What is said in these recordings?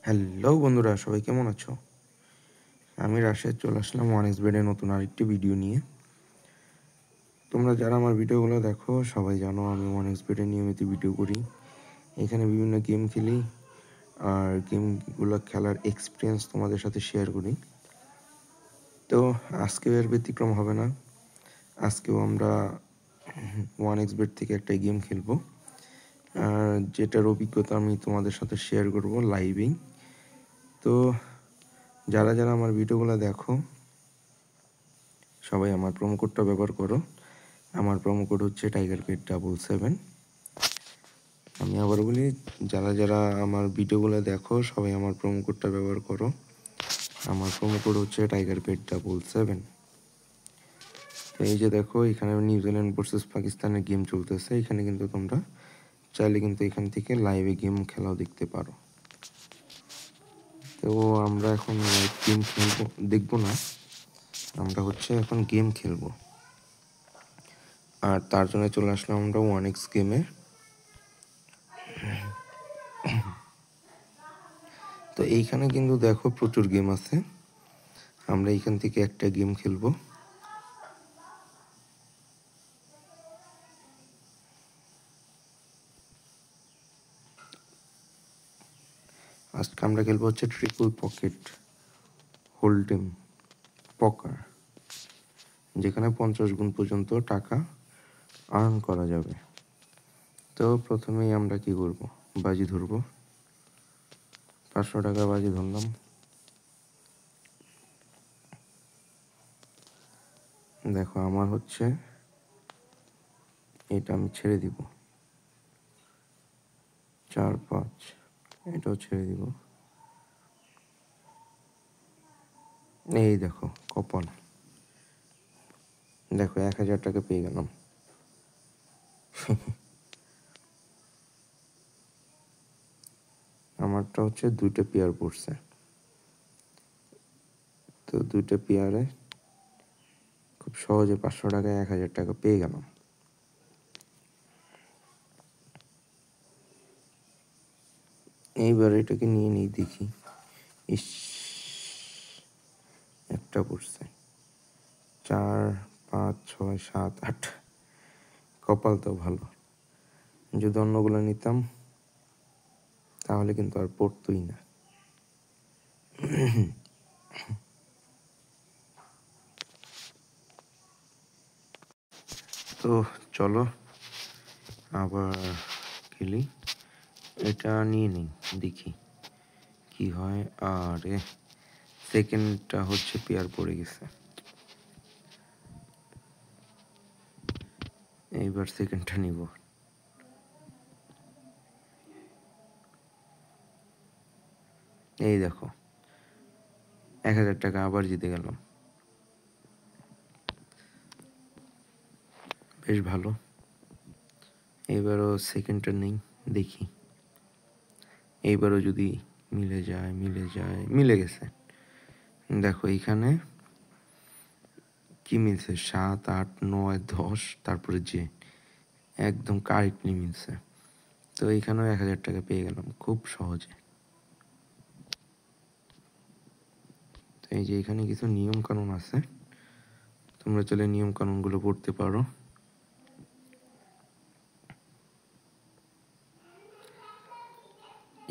Hello বন্ধুরা, সবাই কেমন আছো? আমি রাশেদ চলে আসলাম OneXBet এর নতুন আরেকটি ভিডিও নিয়ে। তোমরা যারা আমার ভিডিওগুলো দেখো সবাই জানো আমি OneXBet এ নিয়মিত ভিডিও করি। এখানে বিভিন্ন গেম খেলি আর গেমগুলো খেলার এক্সপিরিয়েন্স তোমাদের সাথে শেয়ার করি। তো আজকেও এর ব্যতিক্রম হবে না। আজকেও আমরা OneXBet থেকে একটা গেম খেলবো, আর যেটার অভিজ্ঞতা আমি তোমাদের সাথে শেয়ার করব লাইভেই। তো যারা যারা আমার ভিডিওগুলো দেখো সবাই আমার প্রোমো কোডটা ব্যবহার করো। আমার প্রোমো কোড হচ্ছে TigerPet77। আমি আবার বলি, যারা যারা আমার ভিডিওগুলো দেখো সবাই আমার প্রোমো কোডটা ব্যবহার করো। আমার প্রোমো কোড হচ্ছে TigerPet77। তো এই যে দেখো, এখানে নিউজিল্যান্ড ভার্সেস পাকিস্তানের গেম চলতেছে। এখানে কিন্তু তোমরা চাইলে কিন্তু এখান থেকে লাইভে গেম খেলাও দেখতে পারো। তো আমরা এখন লাইভ গেম খেলবো, দেখবো না, আমরা হচ্ছে এখন গেম খেলবো। আর তার জন্য চলে আসলাম আমরা 1x গেমে। তো এইখানে কিন্তু দেখো প্রচুর গেম আছে। আমরা এইখান থেকে একটা গেম খেলবো। আজকে আমরা খেলবো হচ্ছে ট্রিপল পকেট হোল্ডেম পকার, যেখানে 50 গুণ পর্যন্ত টাকা আর্ন করা যাবে। তো প্রথমেই আমরা কি করব, বাজি ধরবো। 500 টাকা বাজি ধরলাম। দেখো আমার হচ্ছে এটা, আমি ছেড়ে দিব 4-5, এটাও ছেড়ে দিব। এই দেখো কপাল, দেখো 1000 টাকা পেয়ে গেলাম। আমারটা হচ্ছে 2টা পেয়ার পড়ছে। তো 2টা পেয়ারে খুব সহজে 500 টাকায় 1000 টাকা পেয়ে গেলাম। এইবার এটাকে নিয়ে নিই, দেখি। ইস, একটা পড়ছে। 4, 5, 6, 7, 8। কপাল তো ভালো। যদি অন্যগুলো নিতাম তাহলে কিন্তু আর পড়তোই না। তো চলো আবার খেলি। এটা নিয়ে নিই, দেখি কি হয়। আরে সেকেন্ডটা হচ্ছে পেয়ার পড়ে গেছে। এইবার সেকেন্ডটা নিব। এই দেখো 1000 টাকা আবার জিতে গেলাম, বেশ ভালো। এবারও সেকেন্ডটা নেই, দেখি এইবারও যদি মিলে যায়। মিলে গেছে। দেখো এইখানে কি মিলছে, 7, 8, 9, 10, তারপরে যে একদম কারেক্টলি মিলছে। তো এইখানেও 1000 টাকা পেয়ে গেলাম খুব সহজে। তো এই যে এখানে কিছু নিয়ম কানুন আছে, তোমরা চাইলে নিয়ম কানুনগুলো পড়তে পারো।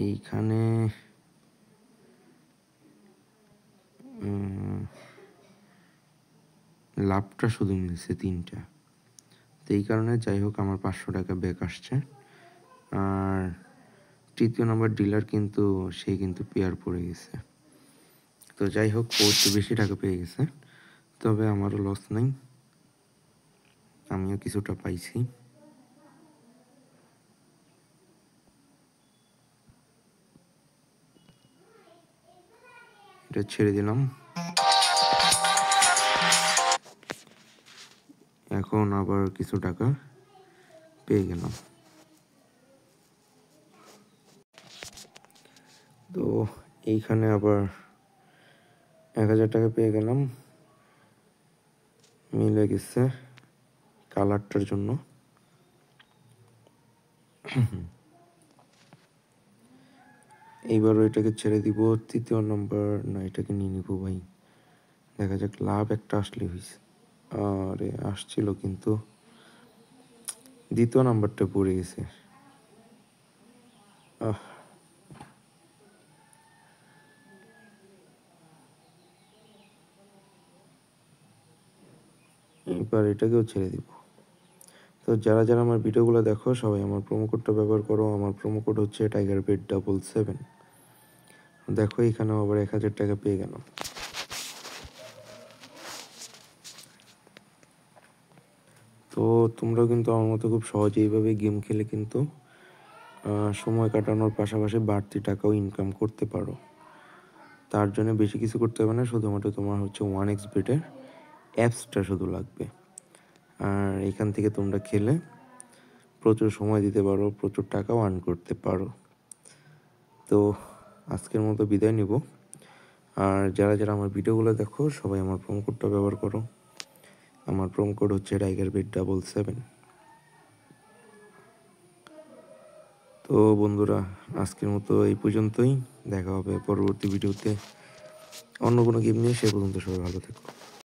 এইখানে লাভটা শুধু মিলছে 3টা। তো এই কারণে যাই হোক আমার 500 টাকা ব্যাক আসছে। আর তৃতীয় নম্বর ডিলার কিন্তু সে কিন্তু পেয়ার পড়ে গেছে। তো যাই হোক, ও একটু বেশি টাকা পেয়ে গেছে, তবে আমারও লস নাই, আমিও কিছুটা পাইছি। এটা ছেড়ে দিলাম। এখন আবার কিছু টাকা পেয়ে গেলাম। তো এইখানে আবার 1000 টাকা পেয়ে গেলাম, মিলে গেছে কালারটার জন্য। এইবারও এটাকে ছেড়ে দিব। তৃতীয় নাম্বার না, এটাকে নিয়ে নিব ভাই। দেখা যাক, লাভ একটা আসলে হয়েছে। আরে আসছিল কিন্তু দ্বিতীয় নাম্বারটা পড়ে গেছে। এবার এটাকেও ছেড়ে দিব। তো যারা যারা আমার ভিডিওগুলো দেখো সবাই আমার প্রোমো কোডটা ব্যবহার করো। আমার প্রোমো কোড হচ্ছে TigerBet777। দেখো এখানেও আবার 1000 টাকা পেয়ে গেল। তো তোমরাও কিন্তু আমার মতো খুব সহজে এইভাবে গেম খেলে কিন্তু সময় কাটানোর পাশাপাশি বাড়তি টাকাও ইনকাম করতে পারো। তার জন্য বেশি কিছু করতে হবে না, শুধুমাত্র তোমার হচ্ছে 1xBet-এর অ্যাপসটা শুধু লাগবে। আর এখান থেকে তোমরা খেলে প্রচুর সময় দিতে পারো, প্রচুর টাকাও আর্ন করতে পারো। তো আজকের মতো বিদায় নিব। আর যারা যারা আমার ভিডিওগুলো দেখো সবাই আমার প্রোমো কোডটা ব্যবহার করো। আমার প্রোমো কোড হচ্ছে TigerBet777। তো বন্ধুরা, আজকের মতো এই পর্যন্তই। দেখা হবে পরবর্তী ভিডিওতে অন্য কোনো গেম নিয়ে। সে পর্যন্ত সবাই ভালো থেকো।